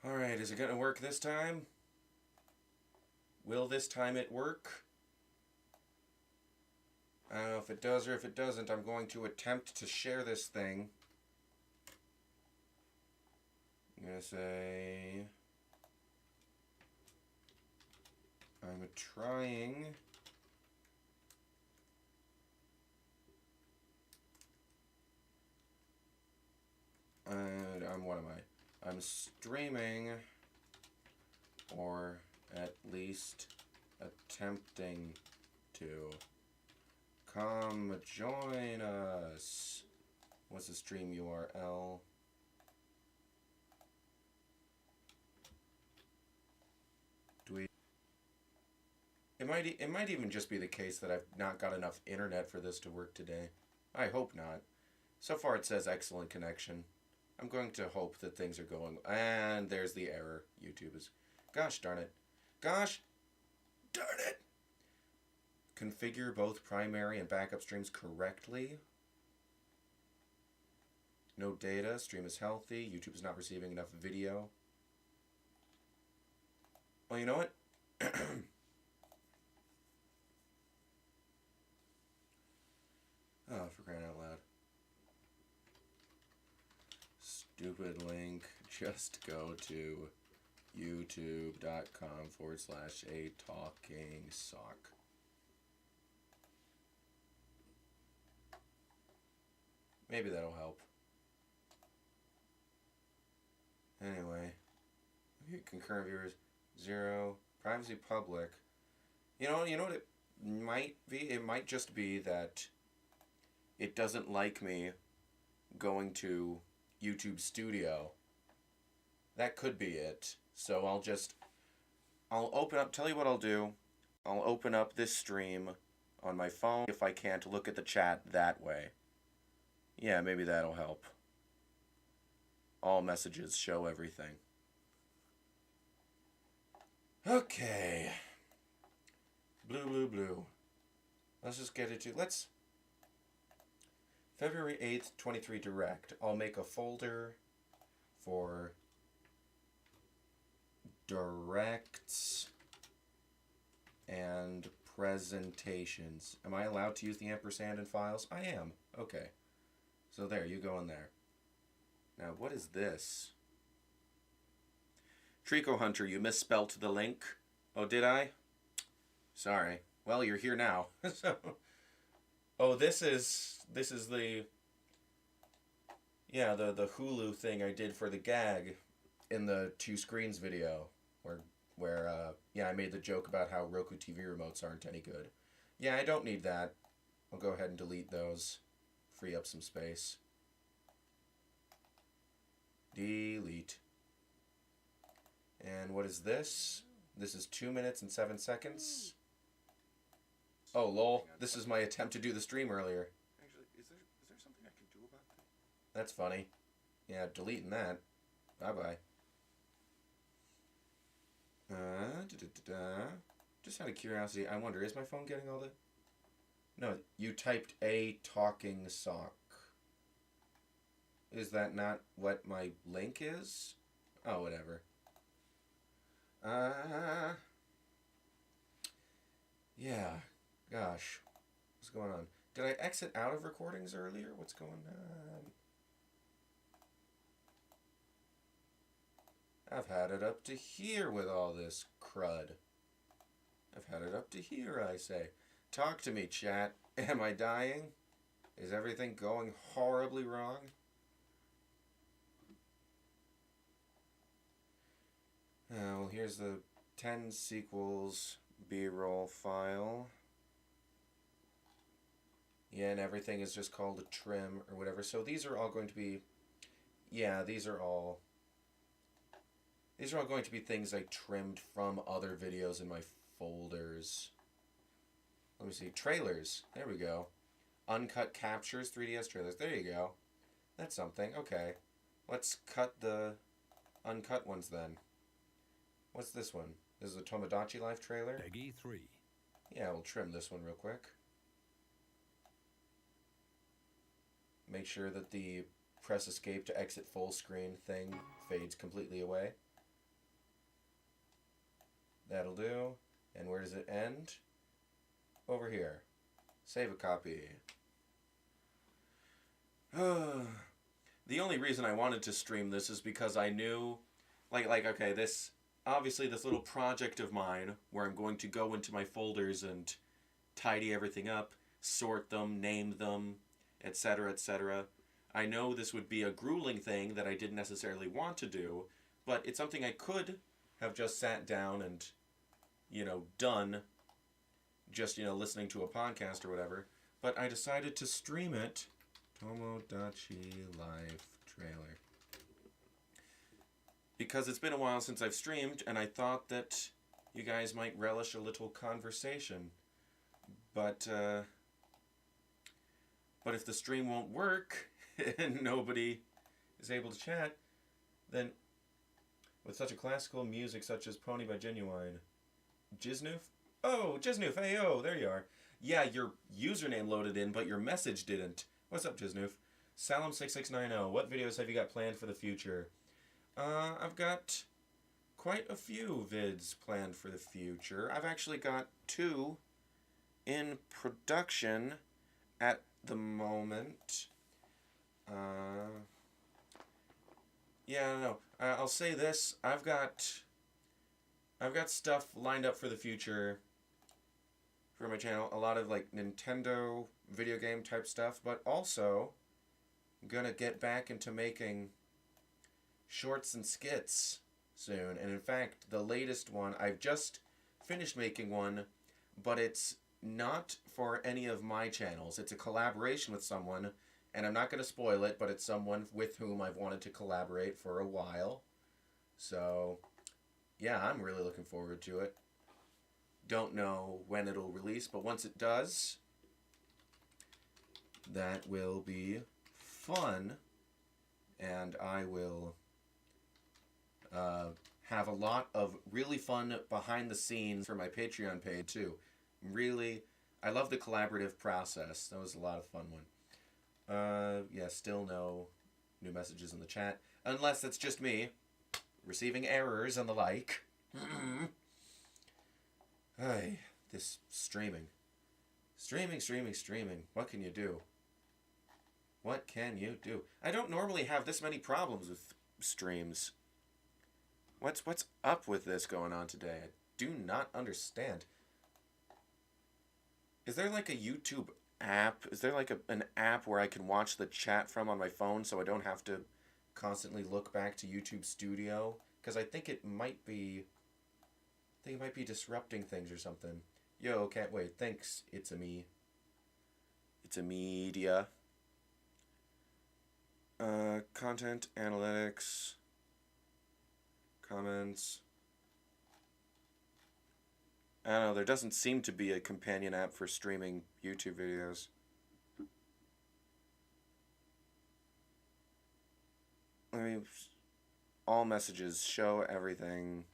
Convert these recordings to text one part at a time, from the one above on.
Alright, is it gonna work this time? Will this time it work? I don't know if it does or if it doesn't. I'm going to attempt to share this thing. I'm gonna say... I'm trying... what am I? I'm streaming, or at least attempting to. Come join us. What's the stream URL? It might even just be the case that I've not got enough internet for this to work today. I hope not. So far it says excellent connection. I'm going to hope that things are going... And there's the error. YouTube is... Gosh darn it. Gosh darn it! Configure both primary and backup streams correctly. No data. Stream is healthy. YouTube is not receiving enough video. Well, you know what? Oh, for crying out loud. Stupid link. Just go to youtube.com/a talking sock. Maybe that'll help. Anyway. Concurrent viewers, 0. Privacy public. You know what it might be? It might just be that it doesn't like me going to YouTube Studio. That could be it. So I'll open up, tell you what I'll do. I'll open up this stream on my phone if I can't look at the chat that way. Yeah, maybe that'll help. All messages show everything. Okay. Blue. Let's just get it to... February 8th, 23 Direct. I'll make a folder for directs and presentations. Am I allowed to use the ampersand in files? I am. Okay. So there, you go in there. Now, what is this? Trico Hunter, you misspelt the link. Oh, did I? Sorry. Well, you're here now. So, oh, this is the... Yeah, the Hulu thing I did for the gag in the 2 screens video. Where yeah, I made the joke about how Roku TV remotes aren't any good. Yeah, I don't need that. I'll go ahead and delete those. Free up some space. Delete. And what is this? This is 2 minutes and 7 seconds. Oh, lol. This is my attempt to do the stream earlier. Actually, is there something I can do about that? That's funny. Yeah, deleting that. Bye-bye. Just out of curiosity, I wonder, is my phone getting all the... No, you typed a talking sock. Is that not what my link is? Oh, whatever. Yeah. Gosh. What's going on? Did I exit out of recordings earlier? What's going on? I've had it up to here with all this crud. I've had it up to here, I say. Talk to me, chat. Am I dying? Is everything going horribly wrong? Well, here's the 10 sequels B-roll file. Yeah, and everything is just called a trim or whatever. So these are all going to be... Yeah, these are all going to be things I trimmed from other videos in my folders. Let me see. Trailers. There we go. Uncut captures, 3DS trailers. There you go. That's something. Okay. Let's cut the uncut ones then. What's this one? This is a Tomodachi Life trailer? Peggy 3. Yeah, we'll trim this one real quick. Make sure that the press escape to exit full screen thing fades completely away. That'll do. And where does it end? Over here. Save a copy. The only reason I wanted to stream this is because I knew, okay, obviously this little project of mine where I'm going to go into my folders and tidy everything up, sort them, name them, etc., etc. I know this would be a grueling thing that I didn't necessarily want to do, but it's something I could have just sat down and, done, just, listening to a podcast or whatever. But I decided to stream it. Tomodachi Live Trailer. Because it's been a while since I've streamed, and I thought that you guys might relish a little conversation. But if the stream won't work, and nobody is able to chat, then with such a classical music such as Pony by Genuine. Jiznoof? Oh, Jiznoof, hey, oh, there you are. Yeah, your username loaded in, but your message didn't. What's up, Jiznoof? Salem6690, what videos have you got planned for the future? I've got quite a few vids planned for the future. I've actually got 2 in production at the moment. Yeah, I don't know. I'll say this. I've got stuff lined up for the future for my channel. A lot of, Nintendo video game type stuff, but also I'm gonna get back into making shorts and skits soon. And in fact, the latest one, I've just finished making one, but it's not for any of my channels. It's a collaboration with someone, and I'm not going to spoil it, but it's someone with whom I've wanted to collaborate for a while. So, yeah, I'm really looking forward to it. Don't know when it'll release, but once it does, that will be fun, and I will have a lot of really fun behind the scenes for my Patreon page too. Really, I love the collaborative process. That was a lot of fun one. Yeah, still no new messages in the chat, unless it's just me receiving errors and the like. Hey, this streaming. Streaming. What can you do? What can you do? I don't normally have this many problems with streams. What's up with this going on today? I do not understand. Is there like a YouTube app? Is there like an app where I can watch the chat from on my phone so I don't have to constantly look back to YouTube Studio? Because I think it might be disrupting things or something. Yo, can't wait. Thanks, it's a me. It's a media. Content, analytics, comments. I don't know, there doesn't seem to be a companion app for streaming YouTube videos. All messages, show everything.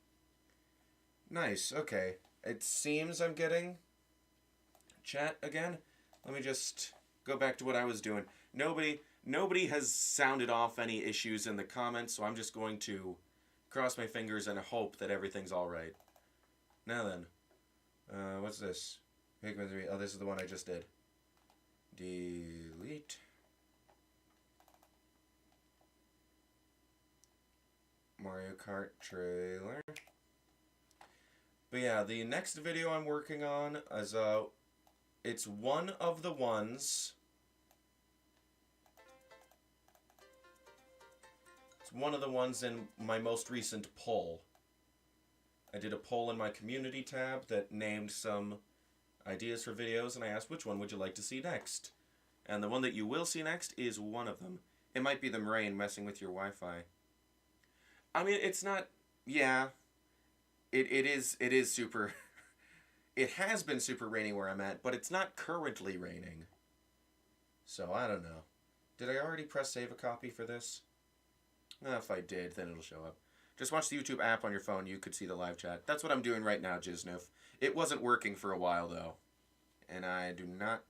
Nice, okay. It seems I'm getting chat again. Let me just go back to what I was doing. Nobody has sounded off any issues in the comments, so I'm just going to cross my fingers and hope that everything's alright. Now then. What's this? Pikmin 3. Oh, this is the one I just did. Delete. Mario Kart trailer. But yeah, the next video I'm working on is, it's one of the ones. It's one of the ones in my most recent poll. I did a poll in my community tab that named some ideas for videos, and I asked which one would you like to see next. And the one that you will see next is one of them. It might be the rain messing with your Wi-Fi. I mean, it's not... Yeah. It is super... It has been super rainy where I'm at, but it's not currently raining. So, I don't know. Did I already press save a copy for this? If I did, then it'll show up. Just watch the YouTube app on your phone. You could see the live chat. That's what I'm doing right now, Jiznoof. It wasn't working for a while, though. And I do not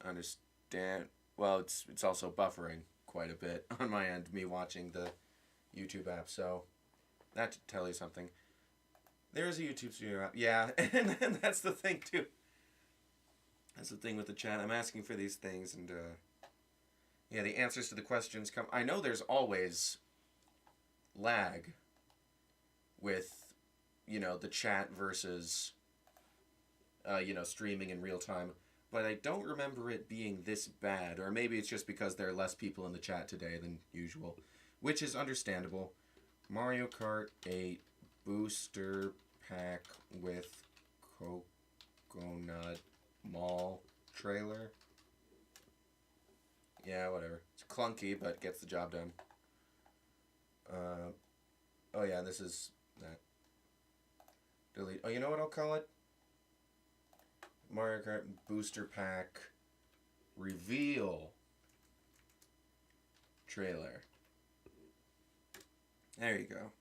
understand... Well, it's also buffering quite a bit on my end, me watching the YouTube app. So, that to tell you something. There is a YouTube Studio app. Yeah, and that's the thing, too. That's the thing with the chat. I'm asking for these things, and, yeah, the answers to the questions come... I know there's always lag with, you know, the chat versus, you know, streaming in real time. But I don't remember it being this bad. Or maybe it's just because there are less people in the chat today than usual. Which is understandable. Mario Kart 8 booster pack with Coconut Mall trailer. Yeah, whatever. It's clunky, but gets the job done. Oh yeah, this is that. Delete. Oh, you know what I'll call it? Mario Kart booster pack reveal trailer. There you go.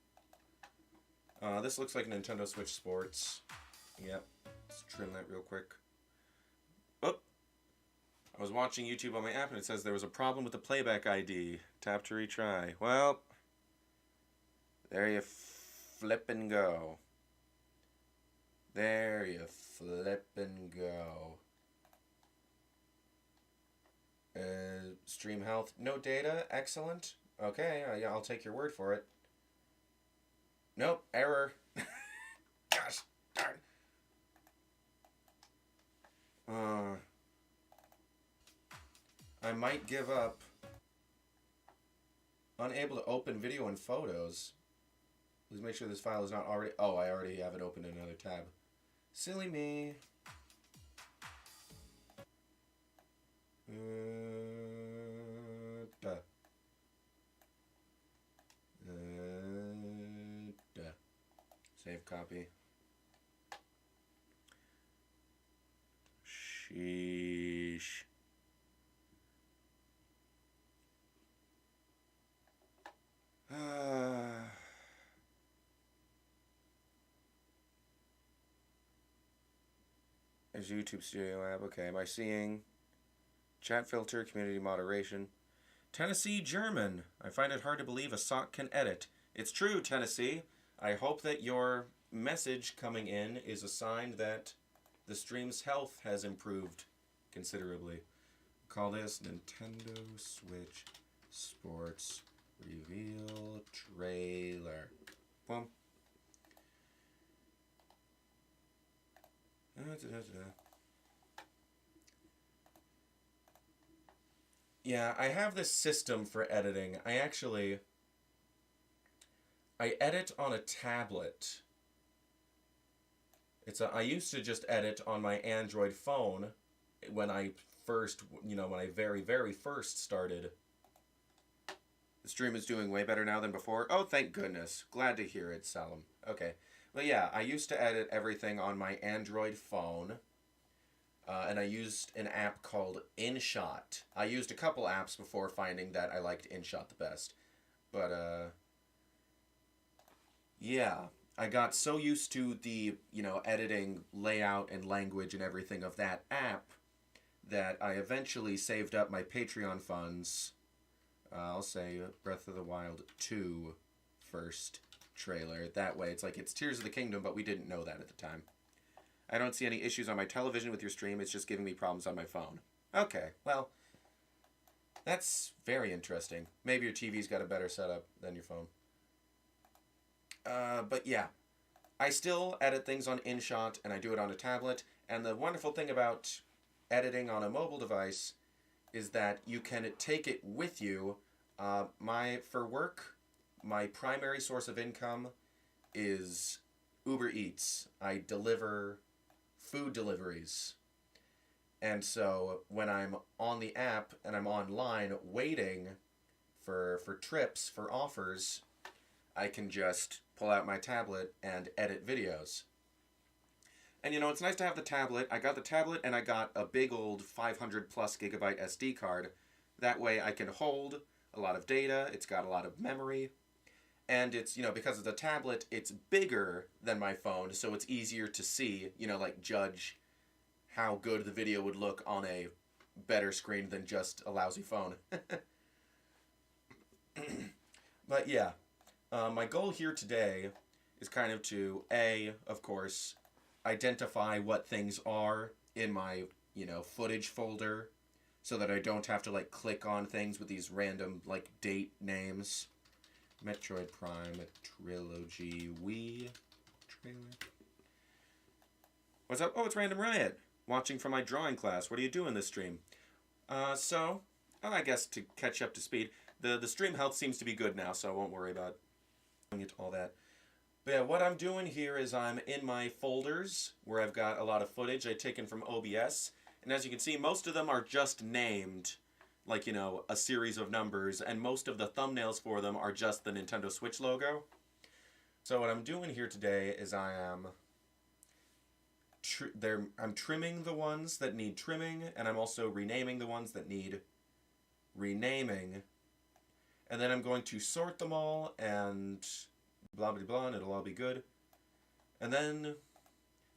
This looks like Nintendo Switch Sports. Yep. Let's trim that real quick. Oh! I was watching YouTube on my app and it says there was a problem with the playback ID. Tap to retry. Well, there you flip and go. There you flip and go. Stream health. No data. Excellent. Okay, yeah, I'll take your word for it. Nope, error. Gosh darn. I might give up. Unable to open video and photos. Please make sure this file is not already... Oh, I already have it open in another tab. Silly me. Duh. Save copy. Sheesh. There's YouTube Studio app. Okay, am I seeing chat filter, community moderation? Tennessee German. I find it hard to believe a sock can edit. It's true, Tennessee. I hope that your message coming in is a sign that the stream's health has improved considerably. Call this Nintendo Switch Sports Reveal Trailer. Boom. Yeah, I have this system for editing. I edit on a tablet. I used to just edit on my Android phone when I first, when I very, very first started. The stream is doing way better now than before. Oh, thank goodness. Glad to hear it, Salam. Okay. Well, yeah, I used to edit everything on my Android phone. And I used an app called InShot. I used a couple apps before finding that I liked InShot the best. But, yeah, I got so used to the, editing layout and language and everything of that app that I eventually saved up my Patreon funds. I'll say Breath of the Wild 2 first trailer. That way, it's Tears of the Kingdom, but we didn't know that at the time. I don't see any issues on my television with your stream. It's just giving me problems on my phone. Okay, well, that's very interesting. Maybe your TV's got a better setup than your phone. But yeah, I still edit things on InShot, and I do it on a tablet. And the wonderful thing about editing on a mobile device is that you can take it with you. For work, my primary source of income is Uber Eats. I deliver food deliveries. And so when I'm on the app and I'm online waiting for trips, for offers, I can just pull out my tablet and edit videos. And it's nice to have the tablet. I got the tablet and I got a big old 500 plus gigabyte SD card. That way I can hold a lot of data. It's got a lot of memory. And it's, because of the tablet, it's bigger than my phone, so it's easier to see, judge how good the video would look on a better screen than just a lousy phone. But yeah, my goal here today is kind of to, of course, identify what things are in my, footage folder so that I don't have to, like, click on things with these random, like, date names. Metroid Prime Trilogy Wii trailer. What's up? Oh, it's Random Riot. Watching from my drawing class. What are you doing this stream? I guess to catch up to speed, the stream health seems to be good now, so I won't worry about all that. But yeah, what I'm doing here is I'm in my folders where I've got a lot of footage I've taken from OBS. And as you can see, most of them are just named, like, a series of numbers. And most of the thumbnails for them are just the Nintendo Switch logo. So what I'm doing here today is I'm trimming the ones that need trimming. And I'm also renaming the ones that need renaming. And then I'm going to sort them all and blah blah blah, and it'll all be good. And then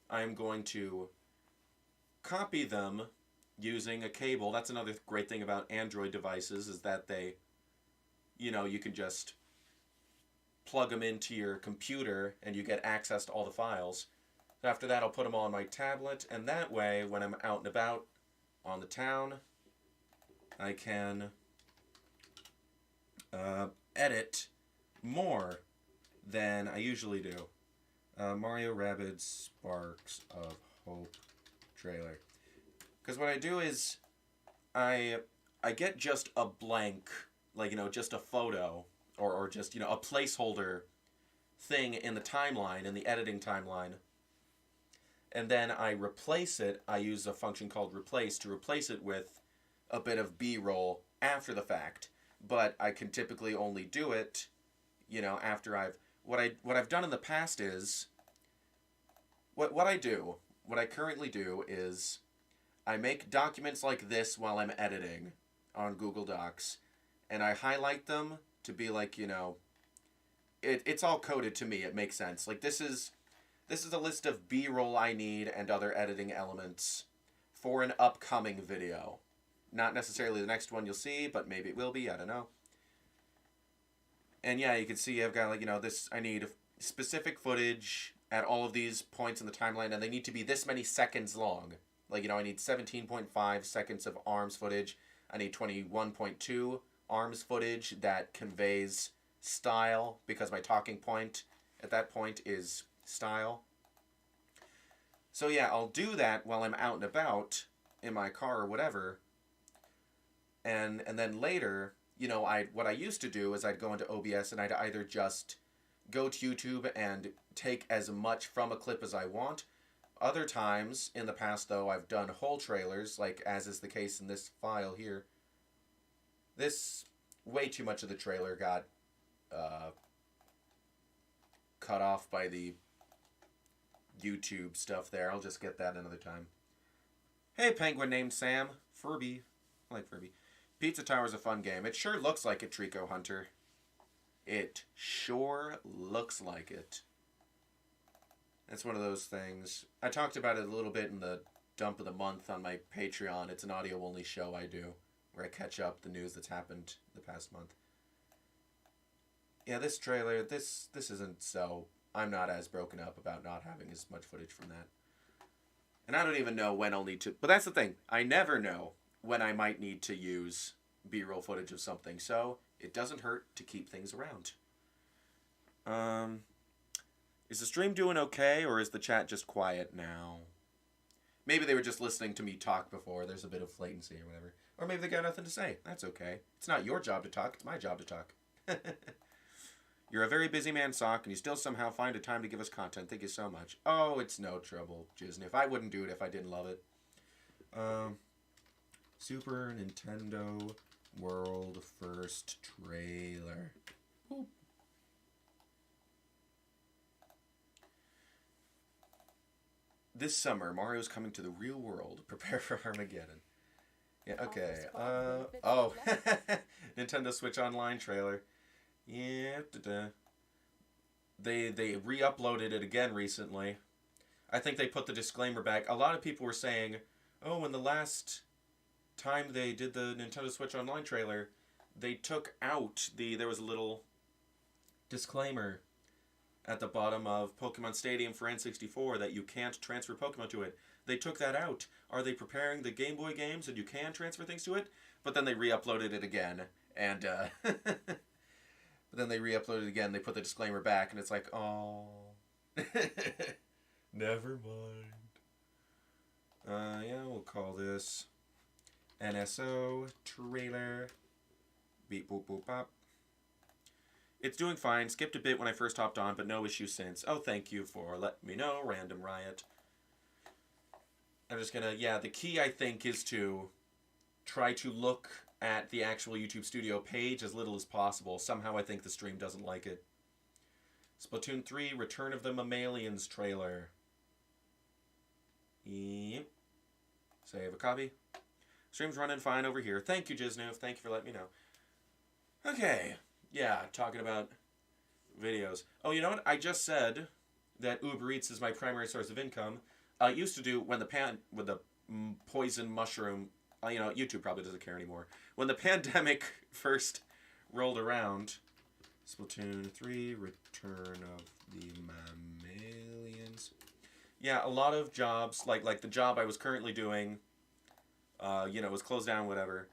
I'm going to copy them using a cable. That's another great thing about Android devices, is that they, you can just plug them into your computer and you get access to all the files. After that, I'll put them all on my tablet, and that way, when I'm out and about on the town, I can edit more than I usually do. Mario Rabbids Sparks of Hope trailer. Because what I do is I get just a blank, like, just a photo or just, a placeholder thing in the timeline, in the editing timeline. And then I replace it. I use a function called replace to replace it with a bit of B-roll after the fact. But I can typically only do it, after I've... What I've done in the past is... What I currently do is I make documents like this while I'm editing on Google Docs, and I highlight them to be like, it's all coded to me. It makes sense. Like, this is a list of B-roll I need and other editing elements for an upcoming video. Not necessarily the next one you'll see, but maybe it will be. I don't know. And yeah, you can see I've got, like, this. I need specific footage at all of these points in the timeline, and they need to be this many seconds long. Like, I need 17.5 seconds of ARMS footage. I need 21.2 ARMS footage that conveys style, because my talking point at that point is style. So yeah, I'll do that while I'm out and about in my car or whatever. And then later, what I used to do is I'd go into OBS and I'd either just go to YouTube and take as much from a clip as I want. Other times in the past, though, I've done whole trailers, like as is the case in this file here. This, way too much of the trailer got cut off by the YouTube stuff there. I'll just get that another time. Hey, penguin named Sam. Furby. I like Furby. Pizza Tower's a fun game. It sure looks like it, Trico Hunter. It sure looks like it. It's one of those things. I talked about it a little bit in the dump of the month on my Patreon. It's an audio-only show I do, where I catch up the news that's happened the past month. Yeah, this trailer, this isn't so... I'm not as broken up about not having as much footage from that. And I don't even know when I'll need to... But that's the thing. I never know when I might need to use B-roll footage of something, so it doesn't hurt to keep things around. Is the stream doing okay, or is the chat just quiet now? Maybe they were just listening to me talk before. There's a bit of latency or whatever. Or maybe they got nothing to say. That's okay. It's not your job to talk. It's my job to talk. You're a very busy man, Sock, and you still somehow find a time to give us content. Thank you so much. Oh, it's no trouble, Jizniff. I wouldn't do it if I didn't love it. Super Nintendo World First Trailer. Boop. This summer, Mario's coming to the real world. Prepare for Armageddon. Yeah, okay. Oh. Nintendo Switch Online trailer. Yeah. They re-uploaded it again recently. I think they put the disclaimer back. A lot of people were saying, oh, when the last time they did the Nintendo Switch Online trailer, they took out there was a little disclaimer at the bottom of Pokemon Stadium for N64 that you can't transfer Pokemon to it. They took that out. Are they preparing the Game Boy games and you can transfer things to it? But then they re-uploaded it again. And, but then they re-uploaded it again. They put the disclaimer back and it's like, oh. Never mind. Yeah, we'll call this NSO trailer. Beep boop boop bop. It's doing fine. Skipped a bit when I first hopped on, but no issue since. Oh, thank you for letting me know, Random Riot. I'm just gonna, yeah, the key I think is to try to look at the actual YouTube Studio page as little as possible. Somehow I think the stream doesn't like it. Splatoon 3, Return of the Mammalians trailer. Yep. Save a copy. Stream's running fine over here. Thank you, Jiznoof. Thank you for letting me know. Okay. Yeah, talking about videos. Oh, you know what? I just said that Uber Eats is my primary source of income. I used to do when the poison mushroom. You know, YouTube probably doesn't care anymore. When the pandemic first rolled around, Splatoon 3, Return of the Mammalians. Yeah, a lot of jobs, like the job I was currently doing, you know, was closed down, whatever.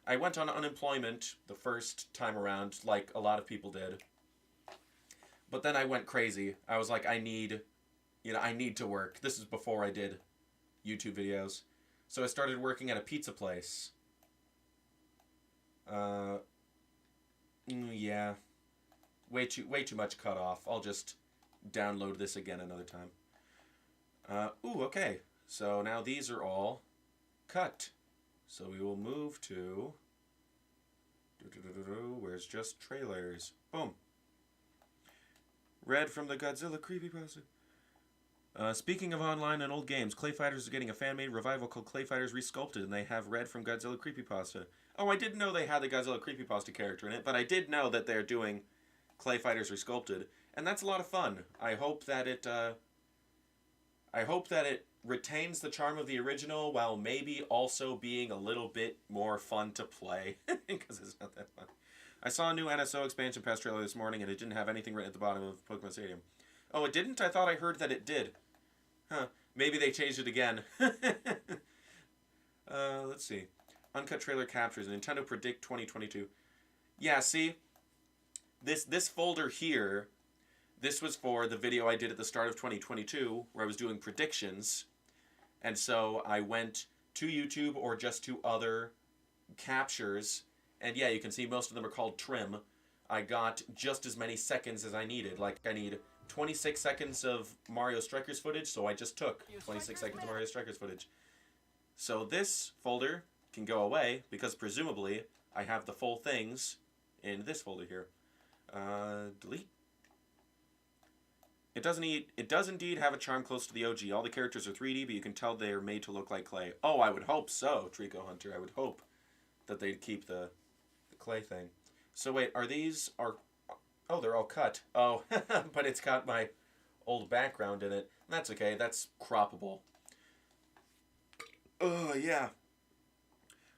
I went on unemployment the first time around, like a lot of people did. But then I went crazy. I was like, I need to work. This is before I did YouTube videos. So I started working at a pizza place. Yeah. Way too much cut off. I'll just download this again another time. Ooh, okay. So now these are all cut. So we will move to... Where's just trailers? Boom. Red from the Godzilla creepypasta. Speaking of online and old games, Clay Fighters is getting a fan-made revival called Clay Fighters Resculpted, and they have Red from Godzilla creepypasta. Oh, I didn't know they had the Godzilla creepypasta character in it, but I did know that they're doing Clay Fighters Resculpted, and that's a lot of fun. I hope that it retains the charm of the original while maybe also being a little bit more fun to play, because it's not that fun. I saw a new NSO expansion pass trailer this morning, and it didn't have anything written at the bottom of Pokemon Stadium. Oh, it didn't? I thought I heard that it did. Huh. Maybe they changed it again. Let's see. Uncut trailer captures. Nintendo Predict 2022. Yeah, see? This folder here, this was for the video I did at the start of 2022, where I was doing predictions. And so I went to YouTube or just to other captures. And yeah, you can see most of them are called trim. I got just as many seconds as I needed. Like, I need 26 seconds of Mario Strikers footage, so I just took 26 seconds of Mario Strikers footage. So this folder can go away, because presumably I have the full things in this folder here. Delete. It does indeed have a charm close to the OG. All the characters are 3D, but you can tell they are made to look like clay. Oh, I would hope so, Trico Hunter. I would hope that they'd keep the clay thing. So wait, oh, they're all cut. Oh, but it's got my old background in it. That's okay. That's croppable. Oh, yeah.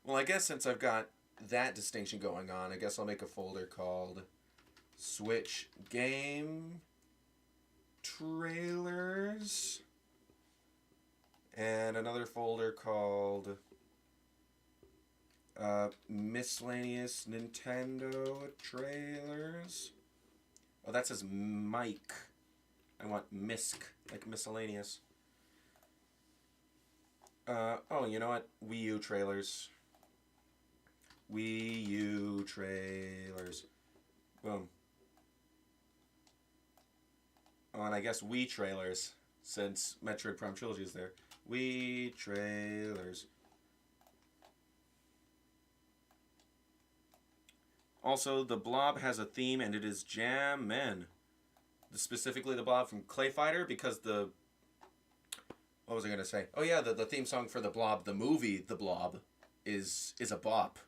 Well, I guess since I've got that distinction going on, I guess I'll make a folder called Switch Game Trailers. And another folder called Miscellaneous Nintendo Trailers. Oh, that says Mike. I want Misk, like miscellaneous. Oh, you know what? Wii U trailers. Wii U trailers. Boom. Oh, and I guess Wii trailers, since Metroid Prime Trilogy is there. Wii trailers. Also, the Blob has a theme, and it is jammin'. Specifically the Blob from Clay Fighter, because the... What was I going to say? Oh yeah, the theme song for the Blob, the movie The Blob, is a bop.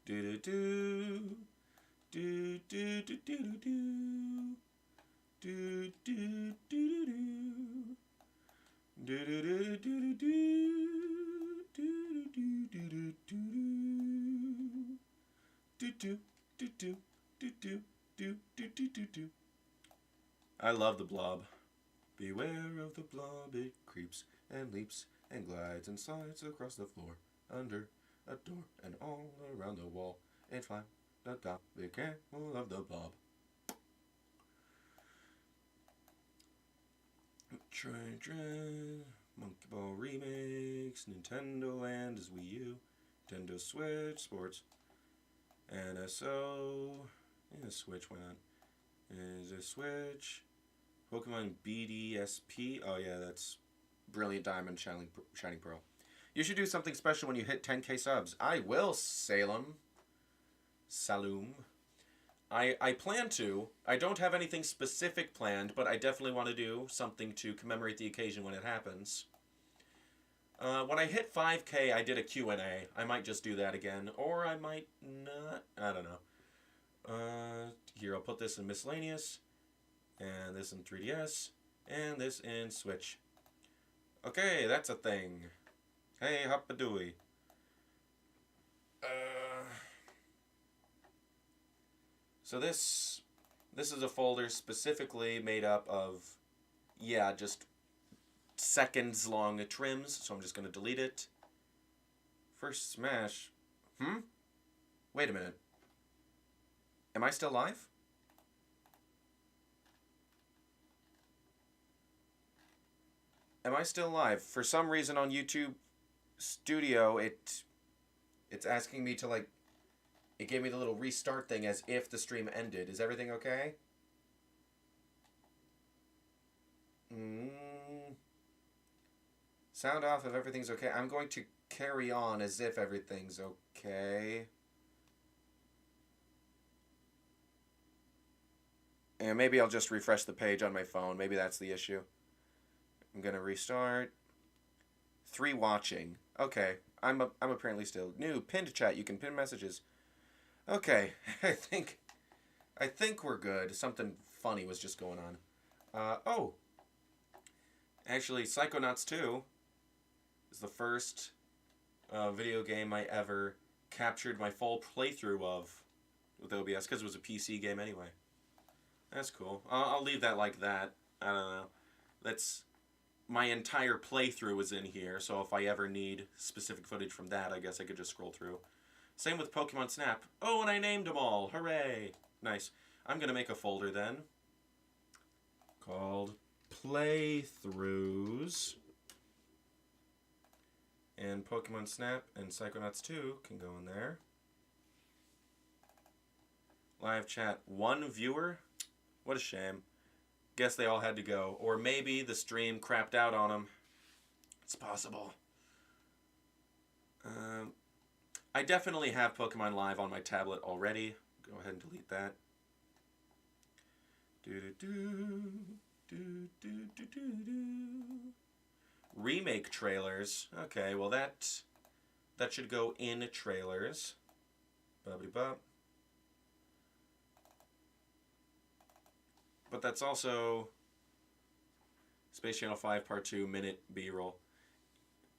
Do-do-do. Do-do-do-do-do-do. Do-do-do-do-do. Do-do-do-do-do-do. Do-do-do-do-do-do. Do-do. Do-do. Do-do. Do-do-do-do-do. I love the blob. Beware of the blob, it creeps and leaps and glides and slides across the floor, under a door and all around the wall. It flies the top, be careful of the blob. Monkey Ball Remix, Nintendo Land is Wii U, Nintendo Switch, Sports, NSO, yeah, Switch, why not? Is a Switch, Pokemon BDSP, oh yeah, that's Brilliant Diamond, Shining Pearl. You should do something special when you hit 10k subs. I will, Saloom. I plan to. I don't have anything specific planned, but I definitely want to do something to commemorate the occasion when it happens. When I hit 5k, I did a Q&A. I might just do that again, or I might not. I don't know. Here, I'll put this in miscellaneous, and this in 3DS, and this in Switch. Okay, that's a thing. Hey, hoppadooey. So this is a folder specifically made up of, yeah, just seconds long trims, so I'm just going to delete it. First Smash. Wait a minute. Am I still live? Am I still live? For some reason on YouTube Studio, it's asking me to, like, it gave me the little restart thing as if the stream ended. Is everything okay? Sound off if everything's okay. I'm going to carry on as if everything's okay. And maybe I'll just refresh the page on my phone. Maybe that's the issue. I'm going to restart. 3 watching. Okay. I'm apparently still new. Pinned chat. You can pin messages. Okay. I think we're good. Something funny was just going on. Oh. Actually, Psychonauts 2 is the first video game I ever captured my full playthrough of with OBS, because it was a PC game anyway. That's cool. I'll leave that like that. I don't know. That's... My entire playthrough is in here, so if I ever need specific footage from that, I guess I could just scroll through. Same with Pokemon Snap. Oh, and I named them all. Hooray. Nice. I'm going to make a folder then called Playthroughs. And Pokemon Snap and Psychonauts 2 can go in there. Live chat. 1 viewer? What a shame. Guess they all had to go. Or maybe the stream crapped out on them. It's possible. I definitely have Pokemon Live on my tablet already. Go ahead and delete that. Remake trailers. Okay, well that should go in trailers. Bubbly-bop. But that's also Space Channel 5 Part 2 minute B-roll.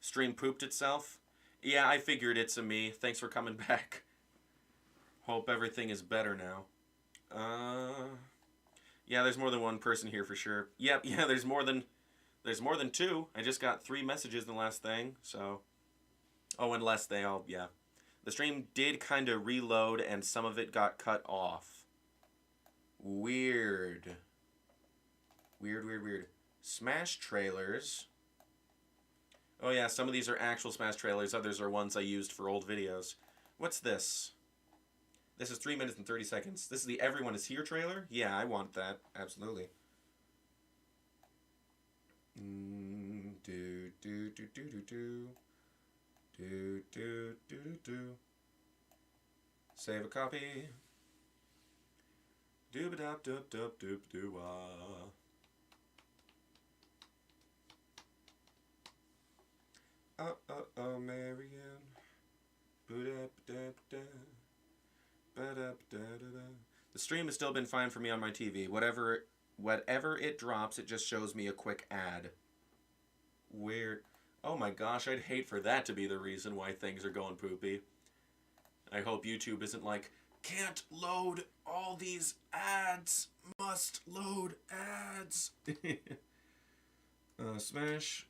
Stream pooped itself. Yeah, I figured it's a me. Thanks for coming back. Hope everything is better now. Yeah, there's more than one person here for sure. Yep, yeah, there's more than 2. I just got 3 messages in the last thing, so. Oh, unless they all, yeah. The stream did kind of reload and some of it got cut off. Weird. Weird. Smash trailers. Oh yeah, some of these are actual Smash trailers. Others are ones I used for old videos. What's this? This is 3 minutes and 30 seconds. This is the Everyone Is Here trailer? Yeah, I want that. Absolutely. Save a copy. Dooba-dop-doop-doop-doop-doo-wah. Oh, Marianne. The stream has still been fine for me on my TV. Whatever it drops, it just shows me a quick ad. Weird. Oh my gosh, I'd hate for that to be the reason why things are going poopy. I hope YouTube isn't like, Can't load all these ads. Must load ads. Smash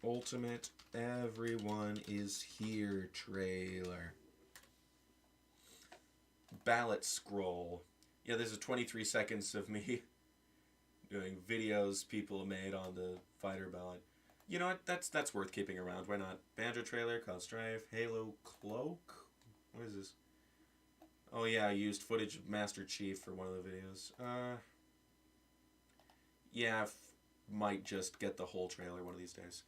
Ultimate Everyone is Here trailer. Ballot scroll. Yeah, there's a 23 seconds of me doing videos people made on the fighter ballot. You know what? That's worth keeping around. Why not? Banjo trailer, Cloud Strife, Halo Cloak. What is this? Oh yeah, I used footage of Master Chief for one of the videos. Yeah, might just get the whole trailer one of these days.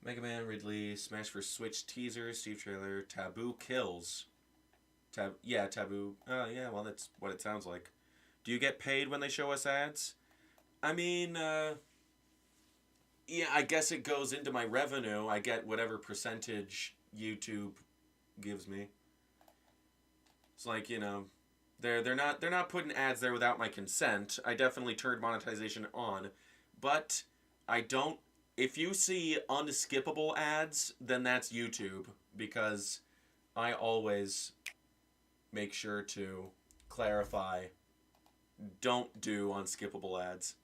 Mega Man, Ridley, Smash for Switch teaser, Steve trailer, Taboo kills. Taboo. Yeah, well, that's what it sounds like. Do you get paid when they show us ads? I mean, yeah, I guess it goes into my revenue. I get whatever percentage YouTube gives me. It's like, you know, they're not putting ads there without my consent. I definitely turned monetization on, but I don't. If you see unskippable ads, then that's YouTube, because I always make sure to clarify, don't do unskippable ads.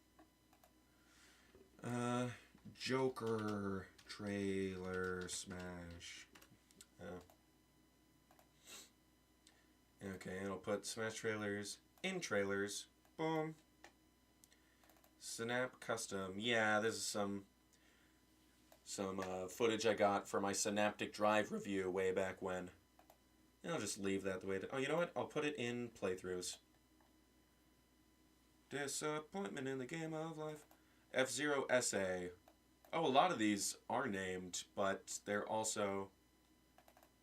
Joker trailer smash. Okay, it'll put Smash trailers in trailers. Boom. Snap custom. Yeah, this is some footage I got for my Synaptic Drive review way back when. And I'll just leave that the way it is. Oh, you know what? I'll put it in playthroughs. Disappointment in the game of life. F-Zero SA. Oh, a lot of these are named, but they're also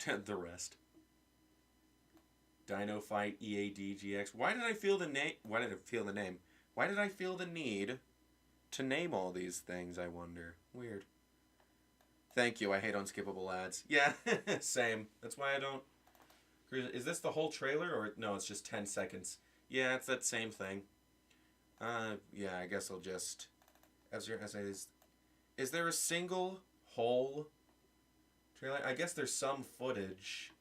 the rest. Dino Fight EADGX. Why did I feel the name? Why did I feel the name? Why did I feel the need to name all these things, I wonder? Weird. Thank you. I hate unskippable ads. Yeah, same. That's why I don't. Is this the whole trailer, or no? It's just 10 seconds. Yeah, it's that same thing. Yeah, I guess I'll just. Is there a single whole trailer? I guess there's some footage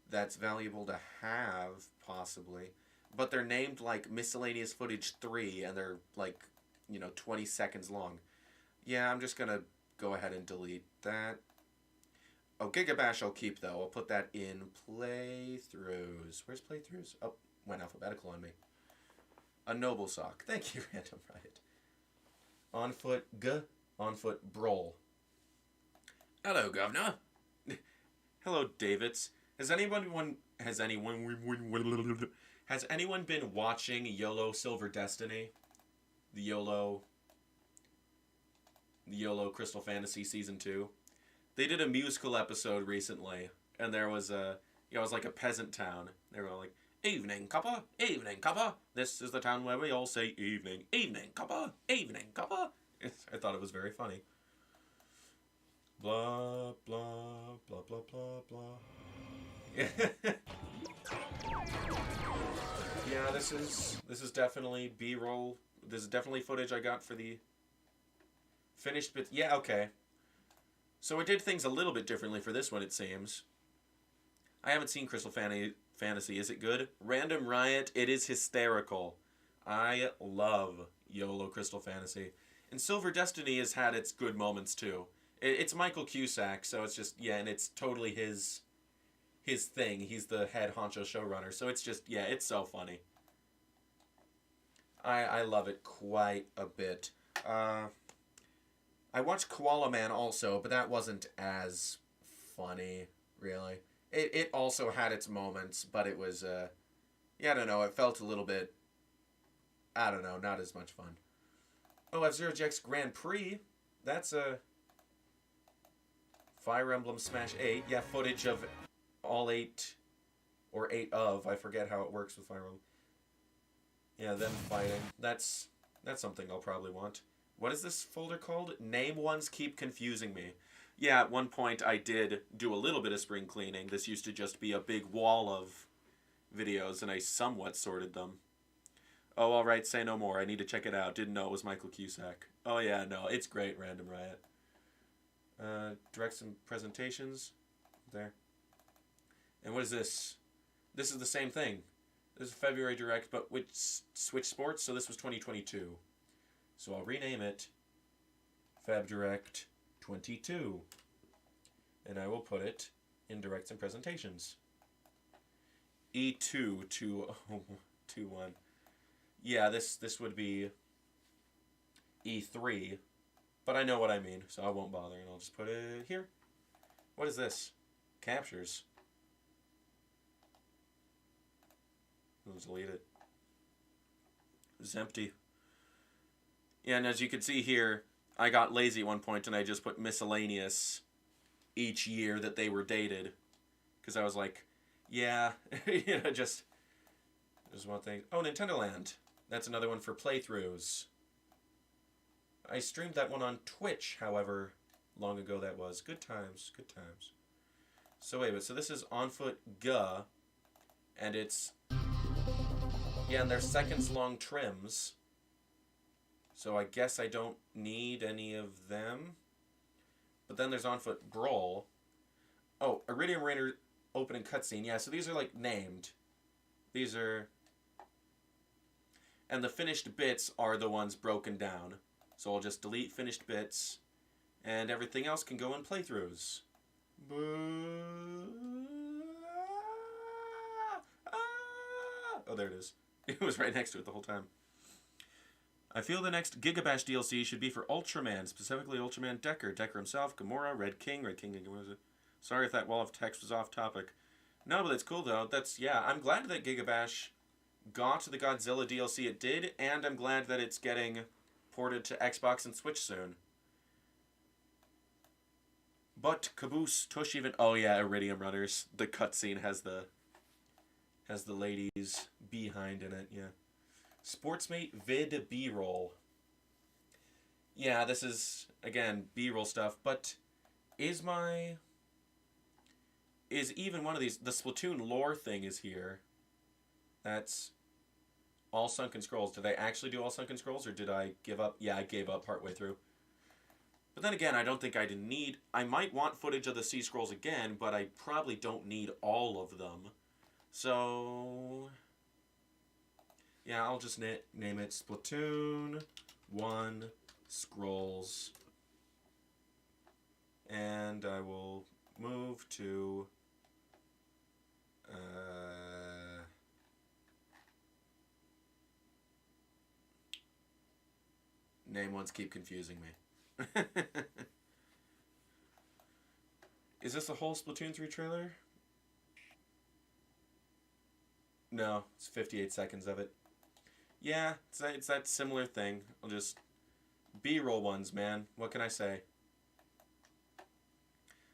that's valuable to have, possibly. But they're named, like, Miscellaneous Footage 3, and they're, like, 20 seconds long. Yeah, I'm just gonna go ahead and delete that. Oh, Gigabash I'll keep, though. I'll put that in playthroughs. Where's playthroughs? Oh, went alphabetical on me. A Noble Sock. Thank you, Random Riot. On foot brawl. Hello, Governor. Hello, Davids. Has anyone been watching YOLO Silver Destiny? The YOLO Crystal Fantasy Season 2? They did a musical episode recently, and there was it was like a peasant town. They were all like, evening, copper, this is the town where we all say evening, copper, copper. I thought it was very funny. Blah, blah, blah, blah, blah, blah. Yeah, this is definitely B-roll. This is definitely footage I got for the finished bit. Yeah, okay. So I did things a little bit differently for this one, it seems. I haven't seen Crystal Fantasy. Is it good? Random Riot, it is hysterical. I love YOLO Crystal Fantasy. And Silver Destiny has had its good moments, too. It's Michael Cusack, so it's just, yeah, and it's totally his thing. He's the head honcho showrunner, so it's just, yeah, it's so funny. I love it quite a bit. I watched Koala Man also, but that wasn't as funny, really. It also had its moments, but it was, yeah, I don't know, it felt a little bit, I don't know, not as much fun. Oh, F-Zero GX Grand Prix, that's a Fire Emblem Smash 8, yeah, footage of all 8, or 8 of, I forget how it works with Fire Emblem. Yeah, them fighting, that's something I'll probably want. What is this folder called? Name ones keep confusing me. Yeah, at one point I did do a little bit of spring cleaning. This used to just be a big wall of videos, and I somewhat sorted them. Oh, alright, say no more. I need to check it out. Didn't know it was Michael Cusack. Oh yeah, no, it's great, Random Riot. Direct some presentations. There. And what is this? this is the same thing. This is February Direct, but with Switch Sports, so this was 2022. So I'll rename it Feb Direct 22. And I will put it in Directs and Presentations. E22021. Yeah, this would be E3, but I know what I mean, so I won't bother, and I'll just put it here. What is this? Captures. I'll delete it. It's empty. Yeah, and as you can see here, I got lazy at one point, and I just put miscellaneous each year that they were dated, because I was like, yeah, just one thing. Oh, Nintendo Land. That's another one for playthroughs. I streamed that one on Twitch, however long ago that was. Good times, good times. So wait, so this is On Foot Guh, and it's, yeah, and they're seconds long trims. So I guess I don't need any of them. But then there's On Foot Brawl. Oh, Iridium Raider opening cutscene. Yeah, so these are like named. These are, and the finished bits are the ones broken down. So I'll just delete finished bits, and everything else can go in playthroughs. Oh, there it is. It was right next to it the whole time. I feel the next Gigabash DLC should be for Ultraman, specifically Ultraman Decker. Decker himself, Gamora, Red King, what was it? Sorry if that wall of text was off topic. No, but it's cool though. Yeah, I'm glad that Gigabash got the Godzilla DLC it did, and I'm glad that it's getting ported to Xbox and Switch soon. But Caboose, Tush even, oh yeah, Iridium Runners. The cutscene has the ladies behind in it, yeah. Sportsmate vid B-roll. Yeah, this is, again, B-roll stuff, but is even one of these, the Splatoon lore thing is here. That's all Sunken Scrolls. Did I actually do all Sunken Scrolls, or did I give up? Yeah, I gave up partway through. But then again, I don't think I didn't need, I might want footage of the Sea Scrolls again, but I probably don't need all of them. So yeah, I'll just name it Splatoon 1 Scrolls. And I will move to name ones keep confusing me. Is this the whole Splatoon 3 trailer? No, it's 58 seconds of it. Yeah, it's that similar thing. I'll just B-roll ones, man. What can I say?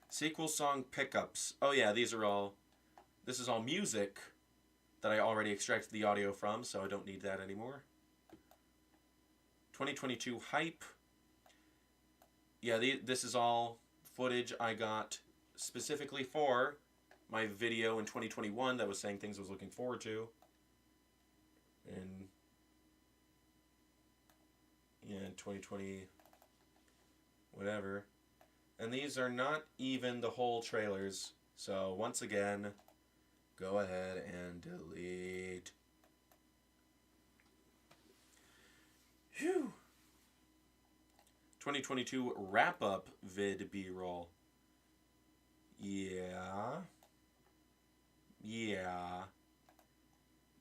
Sequel song pickups. Oh yeah, this is all music that I already extracted the audio from, so I don't need that anymore. 2022 hype. Yeah, this is all footage I got specifically for my video in 2021 that was saying things I was looking forward to. And yeah, 2020 whatever. And these are not even the whole trailers. So once again, go ahead and delete. Phew. 2022 wrap-up vid B-roll. Yeah. Yeah.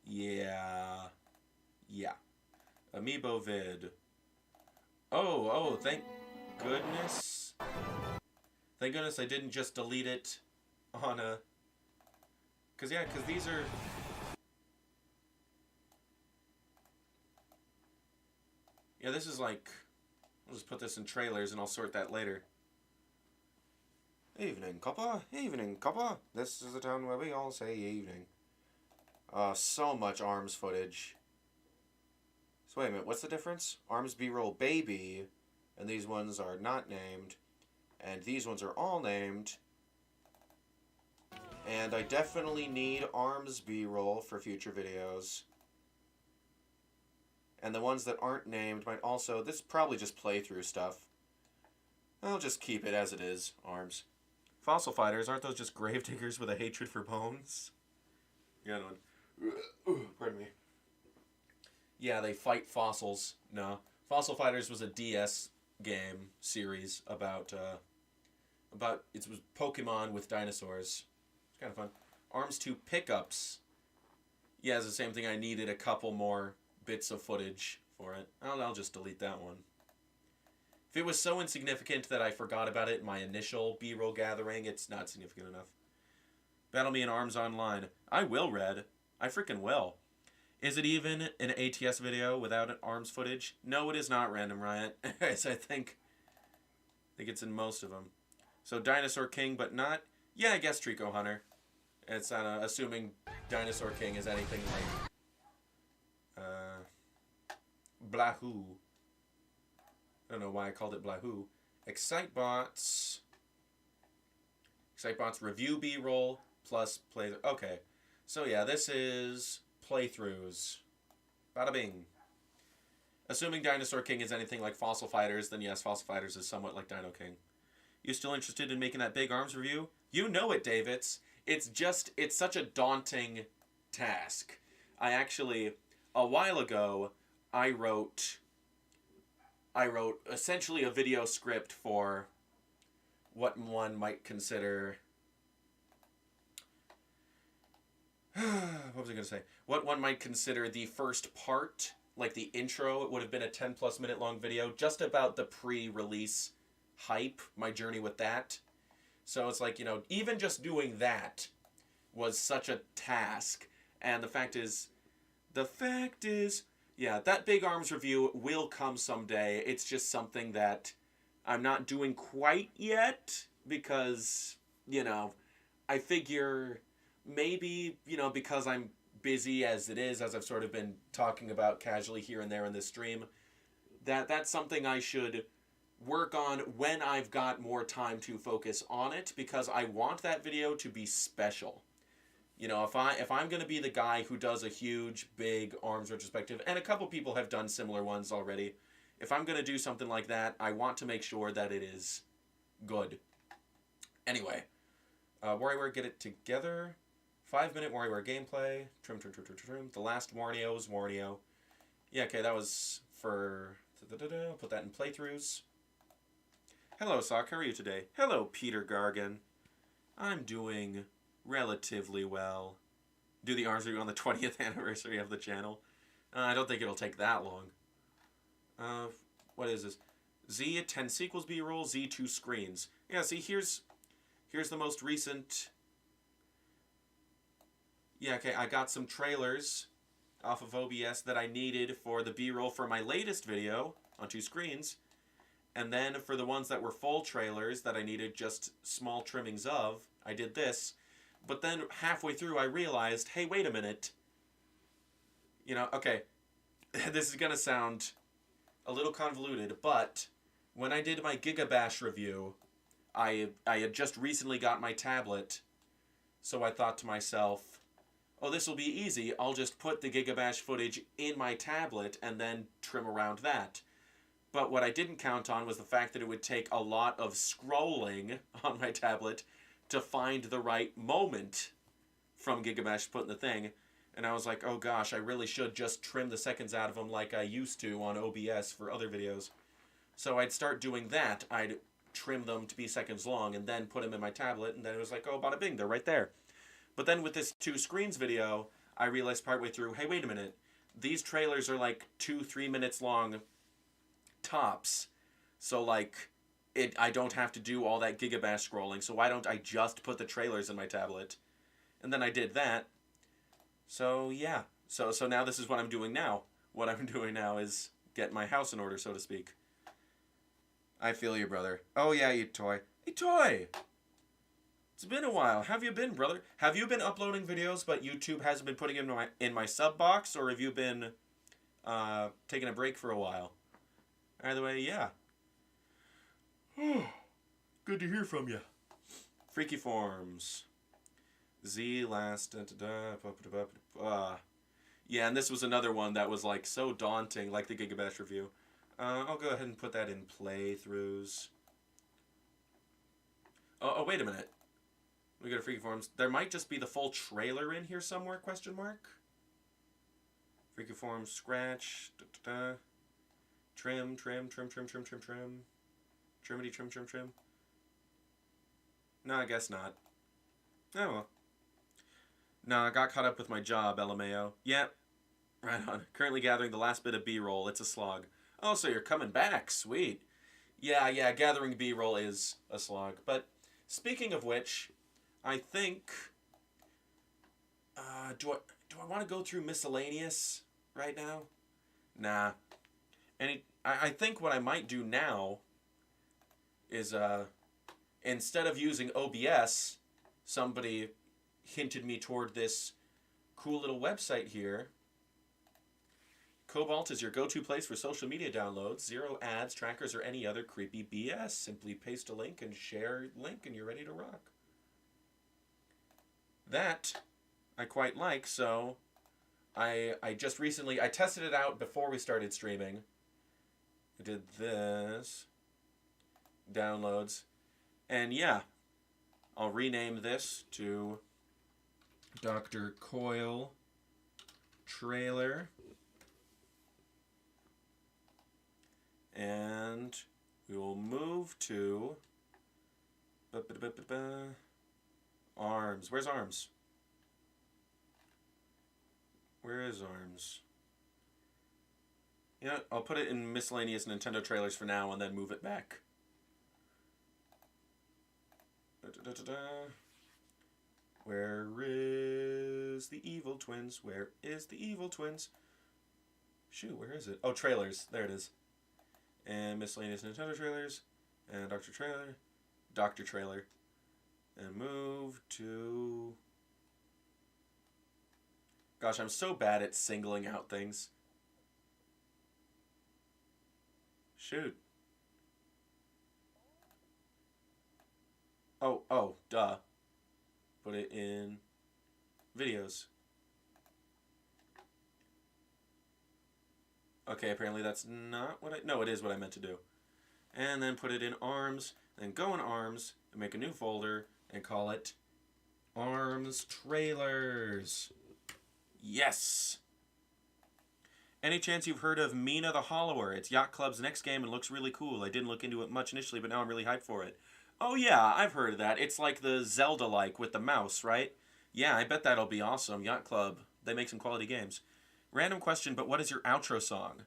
Yeah. Yeah. Amiibo vid. Oh, thank goodness. Thank goodness I didn't just delete it on a... Because these are... Yeah, this is like... I'll just put this in trailers and I'll sort that later. Evening, copper. Evening, copper. This is the town where we all say evening. So much ARMS footage. So wait a minute, what's the difference? ARMS B-roll baby, and these ones are not named, and these ones are all named. And I definitely need ARMS B-roll for future videos. And the ones that aren't named might also... This is probably just playthrough stuff. I'll just keep it as it is, ARMS. Fossil fighters, aren't those just gravediggers with a hatred for bones? Yeah, no. Pardon me. Yeah, they fight fossils. No. Fossil Fighters was a DS game series about it was Pokemon with dinosaurs. It's kind of fun. Arms 2 pickups. Yeah, it's the same thing. I needed a couple more bits of footage for it. I'll just delete that one. If it was so insignificant that I forgot about it in my initial B-roll gathering, it's not significant enough. Battle me in Arms Online. I will, Red. I freaking will. Is it even an ATS video without an Arms footage? No, it is not, Random Riot. As I think it's in most of them. So Dinosaur King, but not... Yeah, I guess Trico Hunter. It's assuming Dinosaur King is anything like... Blahu. I don't know why I called it Blahu. Excitebots. Excitebots review B-roll plus play... Okay. So yeah, this is playthroughs. Bada bing. Assuming Dinosaur King is anything like Fossil Fighters, then yes, Fossil Fighters is somewhat like Dino King. You still interested in making that big arms review? You know it, Davids. It's such a daunting task. I actually, a while ago, I wrote essentially a video script for what one might consider... what was I going to say? What one might consider the first part, like the intro. It would have been a 10-plus minute long video just about the pre-release hype, my journey with that. So it's like, even just doing that was such a task. And the fact is, yeah, that big arms review will come someday. It's just something that I'm not doing quite yet because, I figure maybe, because I'm busy as it is, as I've sort of been talking about casually here and there in this stream, that's something I should work on when I've got more time to focus on it, because I want that video to be special. If I'm going to be the guy who does a huge, big arms retrospective, and a couple people have done similar ones already, if I'm going to do something like that, I want to make sure that it is good. Anyway, WarioWare Get It Together, 5-minute WarioWare gameplay, trim. The last Wario's Wario. Yeah, okay, that was for... I'll put that in playthroughs. Hello, Sock, how are you today? Hello, Peter Gargan. I'm doing relatively well. Do the arms review on the 20th anniversary of the channel. I don't think it'll take that long. What is this? Z, 10 sequels B-roll, Z, 2 screens. Yeah, see, here's the most recent... Yeah, okay, I got some trailers off of OBS that I needed for the B-roll for my latest video on 2 screens. And then for the ones that were full trailers that I needed just small trimmings of, I did this. But then halfway through I realized, hey, wait a minute. Okay, this is going to sound a little convoluted, but when I did my Gigabash review, I had just recently got my tablet, so I thought to myself, oh, this will be easy. I'll just put the Gigabash footage in my tablet and then trim around that. But what I didn't count on was the fact that it would take a lot of scrolling on my tablet to find the right moment from Gigabash to put in the thing. And I was like, oh gosh, I really should just trim the seconds out of them like I used to on OBS for other videos. So I'd start doing that. I'd trim them to be seconds long and then put them in my tablet, and then it was like, oh, bada bing, they're right there. But then with this 2 screens video, I realized partway through, hey, wait a minute. These trailers are like 2-3 minutes long tops. So I don't have to do all that Gigabash scrolling, so why don't I just put the trailers in my tablet? And then I did that. So yeah. So now this is what I'm doing now. What I'm doing now is get my house in order, so to speak. I feel you, brother. Oh yeah, you toy. Hey, toy! It's been a while. Have you been, brother? Have you been uploading videos, but YouTube hasn't been putting them in my sub box, or have you been taking a break for a while? Either way, yeah. Good to hear from you. Freaky Forms. Z last... Yeah, and this was another one that was so daunting, like the Gigabash review. I'll go ahead and put that in playthroughs. Oh, wait a minute. We go to Freaky Forums. There might just be the full trailer in here somewhere, question mark? Freaky Forums, scratch, trim, trim, trim, trim, trim, trim, trim. Trimity, trim, trim, trim. No, I guess not. Oh, well. No, I got caught up with my job, LMAO. Yep. Right on. Currently gathering the last bit of B-roll. It's a slog. Oh, so you're coming back. Sweet. Yeah, gathering B-roll is a slog. But speaking of which, I think... do I want to go through miscellaneous right now? Nah. I think what I might do now is, instead of using OBS, somebody hinted me toward this cool little website here. Cobalt is your go-to place for social media downloads. Zero ads, trackers, or any other creepy BS. Simply paste a link and share link and you're ready to rock. That I quite like, so I just recently, I tested it out before we started streaming. I did this. Downloads. And yeah, I'll rename this to Dr. Coyle Trailer. And we will move to Arms. Where's Arms? Where is Arms? Yeah, I'll put it in miscellaneous Nintendo trailers for now and then move it back. Where is the Evil Twins? Where is the Evil Twins? Shoot, where is it? Oh, trailers. There it is. And miscellaneous Nintendo trailers. And Dr. Trailer. Dr. Trailer. And move to... Gosh, I'm so bad at singling out things. Shoot. Oh, duh. Put it in videos. Okay, apparently that's not what I... No, it is what I meant to do. And then put it in Arms, and go in Arms, and make a new folder, and call it Arms Trailers. Yes! Any chance you've heard of Mina the Hollower? It's Yacht Club's next game and looks really cool. I didn't look into it much initially, but now I'm really hyped for it. Oh yeah, I've heard of that. It's like the Zelda-like with the mouse, right? Yeah, I bet that'll be awesome. Yacht Club, they make some quality games. Random question, but what is your outro song?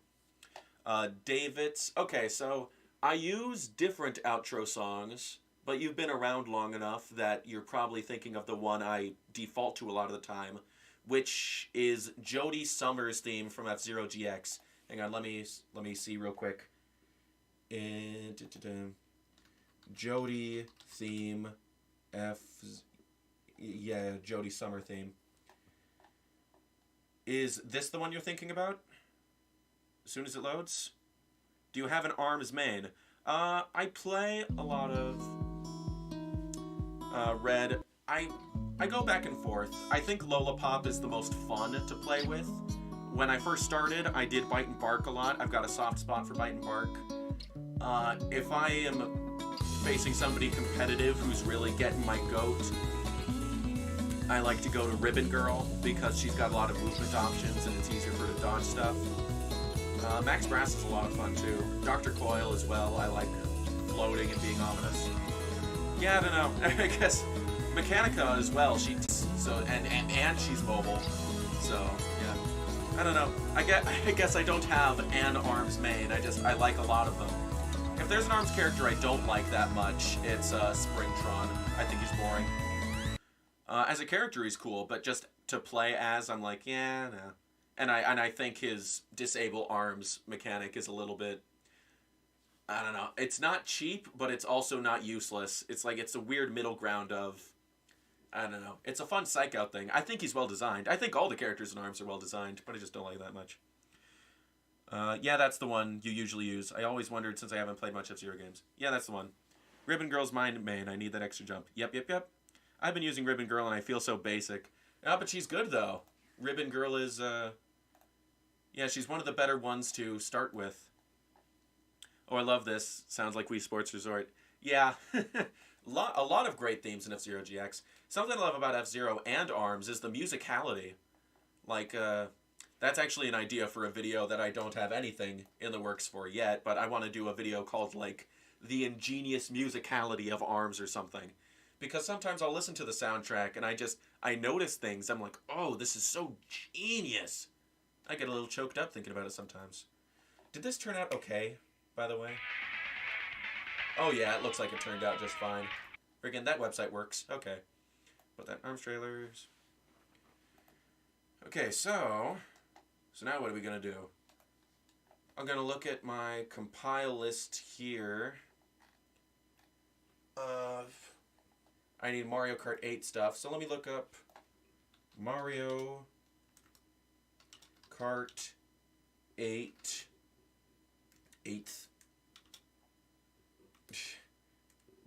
David's... Okay, so I use different outro songs, but you've been around long enough that you're probably thinking of the one I default to a lot of the time, which is Jody Summers' theme from F-Zero GX. Hang on, let me see real quick. Jody theme, Jody Summer theme. Is this the one you're thinking about? As soon as it loads? Do you have an Arms main? I play a lot of Red. I go back and forth. I think Lollipop is the most fun to play with. When I first started, I did Bite and Bark a lot. I've got a soft spot for Bite and Bark. If I am facing somebody competitive who's really getting my goat, I like to go to Ribbon Girl because she's got a lot of movement options and it's easier for her to dodge stuff. Max Brass is a lot of fun too. Dr. Coyle as well. I like floating and being ominous. Yeah, I don't know. I guess Mechanica as well. And she's mobile. So yeah, I don't know. I guess I don't have an Arms main. I like a lot of them. If there's an Arms character I don't like that much, it's Springtron. I think he's boring. As a character, he's cool, but just to play as, I'm like, yeah, no. And I think his disable arms mechanic is a little bit, I don't know. It's not cheap, but it's also not useless. It's like, it's a weird middle ground of, I don't know. It's a fun psych out thing. I think he's well designed. I think all the characters in Arms are well designed, but I just don't like that much. Yeah, that's the one you usually use. I always wondered since I haven't played much F-Zero games. Yeah, that's the one. Ribbon Girl's mine main. I need that extra jump. Yep. I've been using Ribbon Girl and I feel so basic. Oh, but she's good though. Ribbon Girl is, yeah, she's one of the better ones to start with. Oh, I love this. Sounds like Wii Sports Resort. Yeah, a lot of great themes in F-Zero GX. Something I love about F-Zero and ARMS is the musicality. Like, that's actually an idea for a video that I don't have anything in the works for yet, but I want to do a video called, like, The Ingenious Musicality of ARMS or something. Because sometimes I'll listen to the soundtrack and I notice things. I'm like, oh, this is so genius. I get a little choked up thinking about it sometimes. Did this turn out okay, by the way? Oh yeah, it looks like it turned out just fine. Friggin', that website works. Okay. Put that ARMS trailers. Okay, so now what are we gonna do? I'm gonna look at my compile list here of... I need Mario Kart 8 stuff, so let me look up Mario Kart 8 8th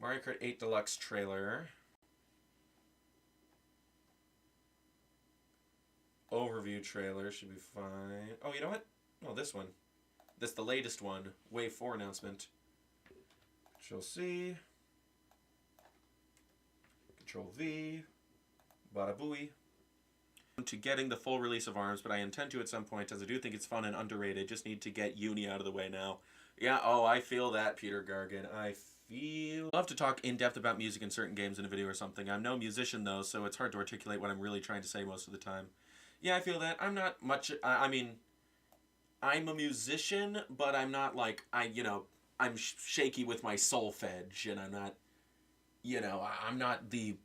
Mario Kart 8 Deluxe trailer. Overview trailer should be fine. Oh, you know what? Oh, this one. This the latest one. Wave 4 announcement. Control C. Control V. Bada booey. To getting the full release of ARMS, but I intend to at some point, as I do think it's fun and underrated. Just need to get Uni out of the way now. Yeah, oh, I feel that, Peter Gargan. I love to talk in depth about music in certain games in a video or something. I'm no musician, though, so it's hard to articulate what I'm really trying to say most of the time. Yeah, I feel that. I'm not much... I mean, I'm a musician, but I'm not like... I'm shaky with my solfege, and I'm not... I'm not the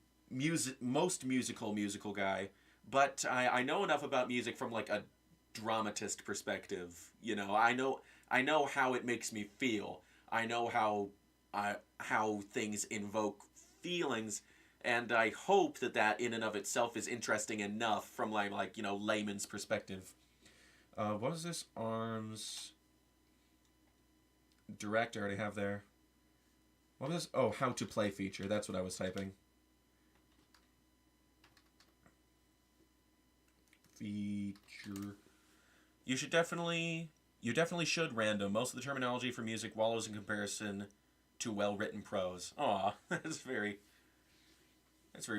most musical guy, but I know enough about music from, like, a dramatist perspective. I know how it makes me feel. I know how things invoke feelings, and I hope that in and of itself is interesting enough from layman's perspective. What is this ARMS direct I already have there? What is this? Oh, how to play feature. That's what I was typing. Feature. You definitely should random. Most of the terminology for music wallows in comparison to well-written prose. Aw, that's very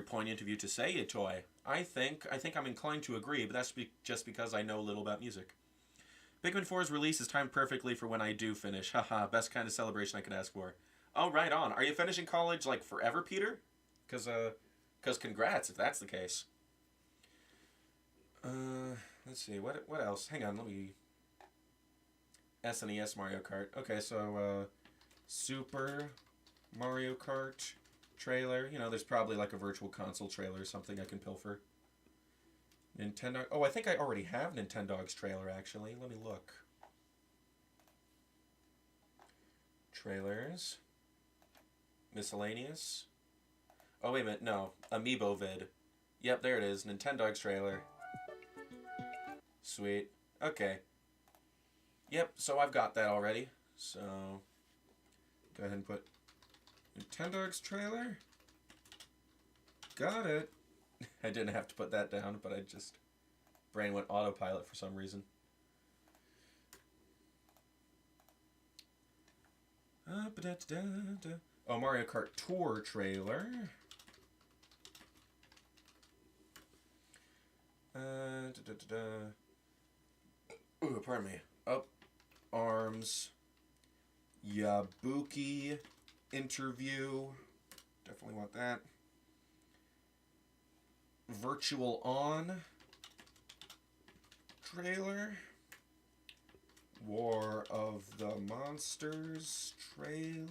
poignant of you to say, Toy. I think I'm inclined to agree, but that's just because I know little about music. Pikmin 4's release is timed perfectly for when I do finish. Haha, best kind of celebration I could ask for. Oh, right on. Are you finishing college, like, forever, Peter? Because congrats, if that's the case. Let's see, what else? Hang on, let me... SNES Mario Kart. Okay, so, Super Mario Kart trailer. There's probably like a virtual console trailer or something I can pilfer. Nintendo... Oh, I think I already have Nintendo's trailer, actually. Let me look. Trailers. Miscellaneous. Oh, wait a minute. No. Amiibo vid. Yep, there it is. Nintendo's trailer. Sweet. Okay. Yep, so I've got that already. So, go ahead and put Nintendo's trailer. Got it. I didn't have to put that down, but brain went autopilot for some reason. Oh, Mario Kart Tour trailer. Ooh, pardon me. Up, ARMS, Yabuki interview. Definitely want that. Virtual On trailer. War of the Monsters trailer.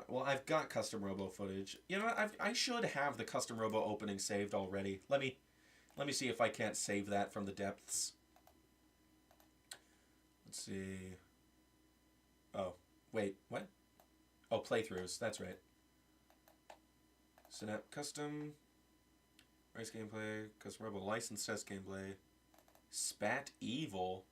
Well, I've got custom robo footage. You know what? I should have the custom robo opening saved already. Let me see if I can't save that from the depths. Let's see. Oh, wait, what? Oh, playthroughs. That's right. Synap custom. Race gameplay. Custom robo license test gameplay. Spat Evil.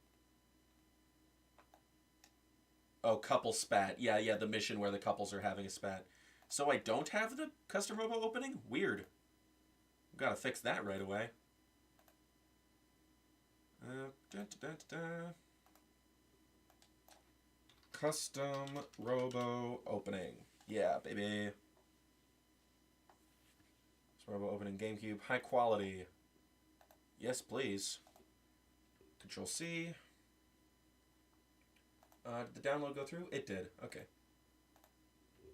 Oh, couple spat. Yeah, the mission where the couples are having a spat. So I don't have the custom robo opening? Weird. Gotta fix that right away. Custom Robo opening. Yeah, baby. Robo opening GameCube. High quality. Yes, please. Control C. Did the download go through? It did. Okay.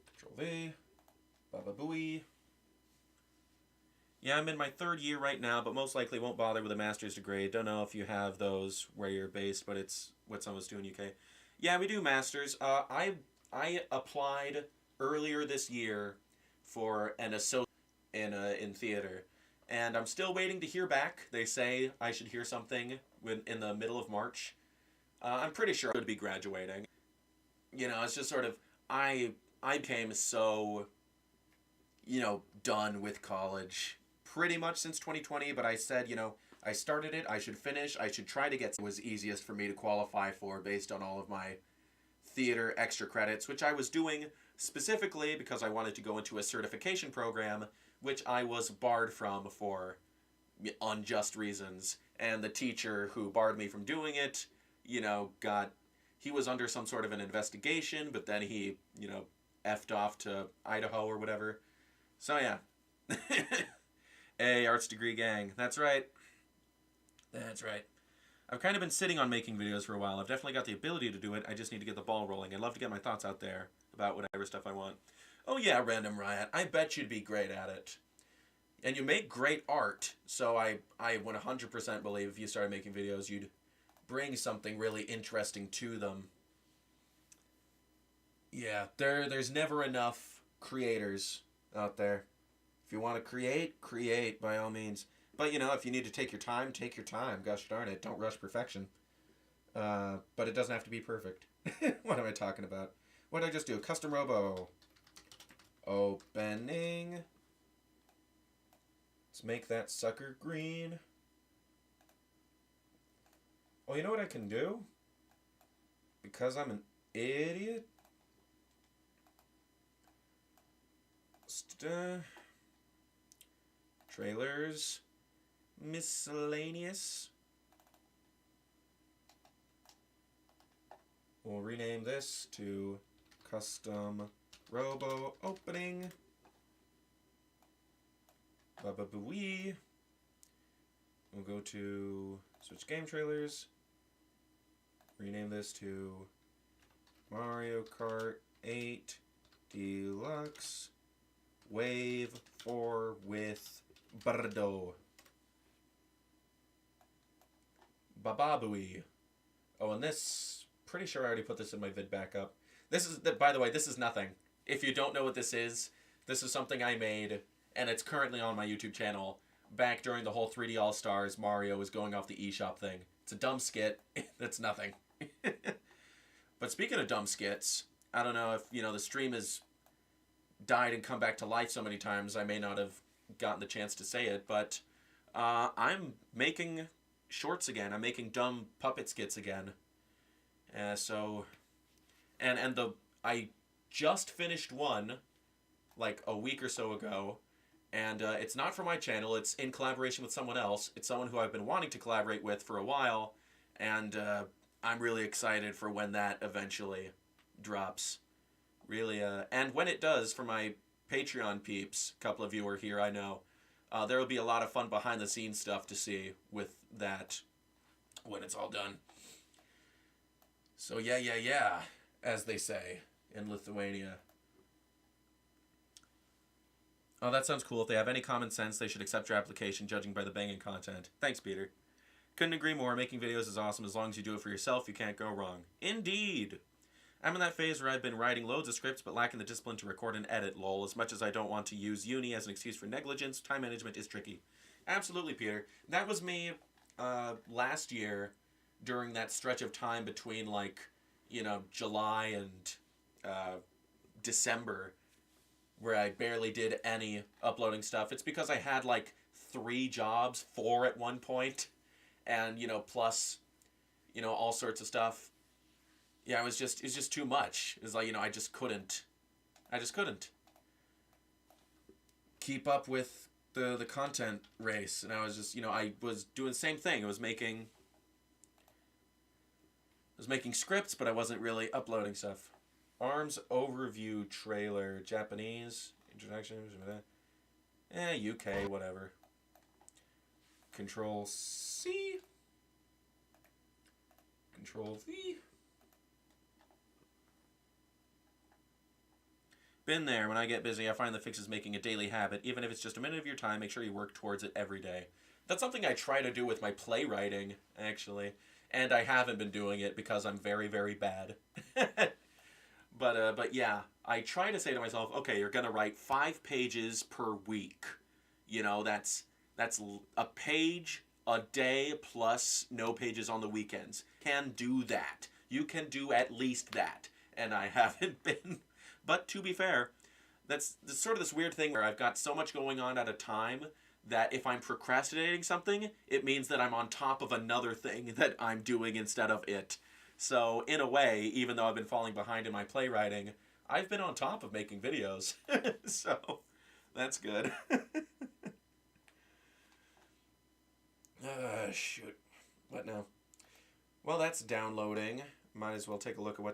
Control V. Baba Booey. Yeah, I'm in my 3rd year right now, but most likely won't bother with a master's degree. Don't know if you have those where you're based, but it's what someone's doing in UK. Yeah, we do masters. I applied earlier this year for an associate in theater, and I'm still waiting to hear back. They say I should hear something in the middle of March. I'm pretty sure I would be graduating. You know, it's just sort of I became so, you know, done with college pretty much since 2020, but I said, you know, I started it, I should finish, I should try to get what was easiest for me to qualify for based on all of my theater extra credits, which I was doing specifically because I wanted to go into a certification program, which I was barred from for unjust reasons. And the teacher who barred me from doing it, you know, he was under some sort of an investigation, but then he, you know, effed off to Idaho or whatever. So yeah. Hey, arts degree gang. That's right. That's right. I've kind of been sitting on making videos for a while. I've definitely got the ability to do it. I just need to get the ball rolling. I'd love to get my thoughts out there about whatever stuff I want. Oh yeah, Random Riot. I bet you'd be great at it. And you make great art, so I would 100% believe if you started making videos, you'd bring something really interesting to them. Yeah, there's never enough creators out there. If you want to create by all means. But, you know, if you need to take your time, take your time. Gosh darn it, don't rush perfection. But it doesn't have to be perfect. What am I talking about? What did I just do? Custom Robo. Opening. Let's make that sucker green. Oh, you know what I can do? Because I'm an idiot. Trailers. Miscellaneous. We'll rename this to Custom Robo Opening. Baba Booey. We'll go to Switch Game Trailers. Rename this to Mario Kart 8 Deluxe Wave 4 with Bardo. Baba Booey. Oh, and this, pretty sure I already put this in my vid backup. This is, by the way, this is nothing. If you don't know what this is something I made, and it's currently on my YouTube channel, back during the whole 3D All-Stars Mario was going off the eShop thing. It's a dumb skit. That's nothing. But speaking of dumb skits, I don't know if, you know, the stream has died and come back to life so many times, I may not have gotten the chance to say it, but I'm making shorts again. I'm making dumb puppet skits again. I just finished one, like a week or so ago, and it's not for my channel, it's in collaboration with someone else. It's someone who I've been wanting to collaborate with for a while, and I'm really excited for when that eventually drops. Really, and when it does, for my Patreon peeps, a couple of you are here, I know, there will be a lot of fun behind-the-scenes stuff to see with that when it's all done. So yeah, as they say in Lithuania. Oh, that sounds cool. If they have any common sense, they should accept your application, judging by the banging content. Thanks, Peter. Couldn't agree more. Making videos is awesome. As long as you do it for yourself, you can't go wrong. Indeed! I'm in that phase where I've been writing loads of scripts, but lacking the discipline to record and edit, lol. As much as I don't want to use uni as an excuse for negligence, time management is tricky. Absolutely, Peter. That was me last year during that stretch of time between, like, you know, July and December, where I barely did any uploading stuff. It's because I had, like, 3 jobs, 4 at one point, and, you know, plus, you know, all sorts of stuff. Yeah, it was just too much. It was like, you know, I just couldn't keep up with the content race. And I was just, you know, I was doing the same thing. I was making was making scripts, but I wasn't really uploading stuff. Arms overview trailer, Japanese, introduction, UK, whatever. Control C. Control V. Been there. When I get busy, I find the fix is making a daily habit. Even if it's just a minute of your time, make sure you work towards it every day. That's something I try to do with my playwriting, actually. And I haven't been doing it because I'm very, very bad. But yeah, I try to say to myself, okay, you're going to write 5 pages per week. You know, that's a page a day plus no pages on the weekends. Can do that. You can do at least that. And I haven't been. But to be fair, that's sort of this weird thing where I've got so much going on at a time that if I'm procrastinating something, it means that I'm on top of another thing that I'm doing instead of it. So in a way, even though I've been falling behind in my playwriting, I've been on top of making videos. So that's good. Shoot. What now? Well, that's downloading. Might as well take a look at what's